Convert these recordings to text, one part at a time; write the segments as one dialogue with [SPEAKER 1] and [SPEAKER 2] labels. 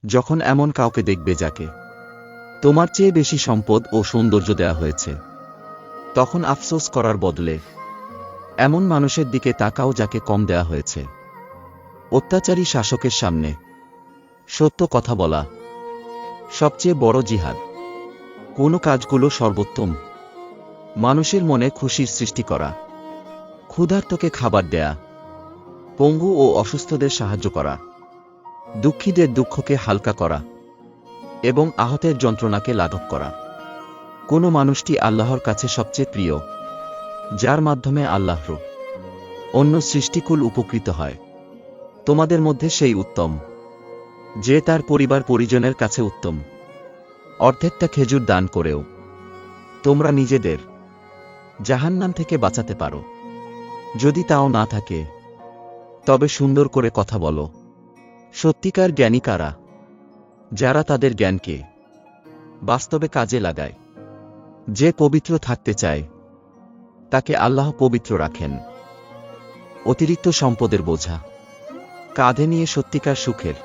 [SPEAKER 1] যখন এমন কাউকে দেখবে যাকে তোমার চেয়ে বেশি সম্পদ ও সৌন্দর্য দেয়া হয়েছে, তখন আফসোস করার বদলে এমন মানুষের দিকে তাকাও যাকে কম দেয়া হয়েছে। অত্যাচারী শাসকের সামনে সত্য কথা বলা সবচেয়ে বড় জিহাদ। কোন কাজগুলো সর্বোত্তম? মানুষের মনে খুশির সৃষ্টি করা, ক্ষুধার্তকে খাবার দেয়া, পঙ্গু ও অসুস্থদের সাহায্য করা, দুঃখীদের দুঃখকে হালকা করা এবং আহতের যন্ত্রণাকে লাঘব করা। কোন মানুষটি আল্লাহর কাছে সবচেয়ে প্রিয়? যার মাধ্যমে আল্লাহর অন্য সৃষ্টিকুল উপকৃত হয়। তোমাদের মধ্যে সেই উত্তম যে তার পরিবার পরিজনের কাছে উত্তম। অর্ধেকটা খেজুর দান করেও তোমরা নিজেদের জাহান্নাম থেকে বাঁচাতে পারো। যদি তাও না থাকে, তবে সুন্দর করে কথা বলো। সত্যিকার জ্ঞানী কারা? যারা তাদের জ্ঞানকে বাস্তবে কাজে লাগায়। যে পবিত্র থাকতে চায় তাকে আল্লাহ পবিত্র রাখেন। অতিরিক্ত সম্পদের বোঝা কাঁধে নিয়ে সত্যিকার সুখের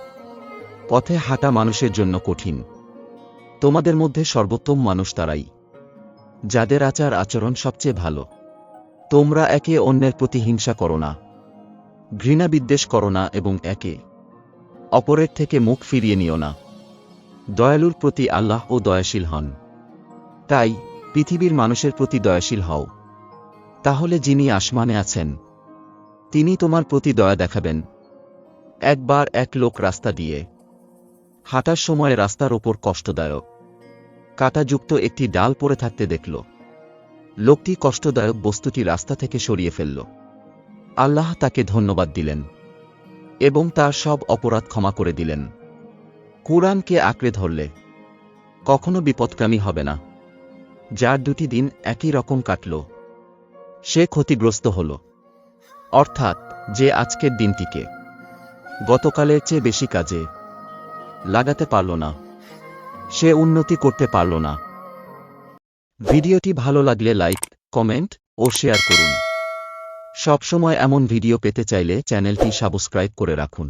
[SPEAKER 1] পথে হাঁটা মানুষের জন্য কঠিন। তোমাদের মধ্যে সর্বোত্তম মানুষ তারাই যাদের আচার আচরণ সবচেয়ে ভালো। তোমরা একে অন্যের প্রতি হিংসা করো না, ঘৃণা বিদ্বেষ করো না এবং একে অপরের থেকে মুখ ফিরিয়ে নিও না। দয়ালুর প্রতি আল্লাহ ও দয়াশীল হন। তাই পৃথিবীর মানুষের প্রতি দয়াশীল হও। তাহলে যিনি আসমানে আছেন তিনি তোমার প্রতি দয়া দেখাবেন। একবার এক লোক রাস্তা দিয়ে হাঁটার সময় রাস্তার ওপর কষ্টদায়ক কাঁটাযুক্ত একটি ডাল পড়ে থাকতে দেখল। লোকটি কষ্টদায়ক বস্তুটি রাস্তা থেকে সরিয়ে ফেলল। আল্লাহ তাকে ধন্যবাদ দিলেন এবং তার সব অপরাধ ক্ষমা করে দিলেন। কুরআনকে আঁকড়ে ধরলে কখনো বিপদকামী হবে না। যার দুটি দিন একই রকম কাটল সে ক্ষতিগ্রস্ত হল। অর্থাৎ যে আজকের দিনটিকে গতকালের চেয়ে বেশি কাজে লাগাতে পারল না, সে উন্নতি করতে পারল না। ভিডিওটি ভালো লাগলে লাইক, কমেন্ট ও শেয়ার করুন। সবসময় এমন ভিডিও পেতে চাইলে চ্যানেলটি সাবস্ক্রাইব করে রাখুন।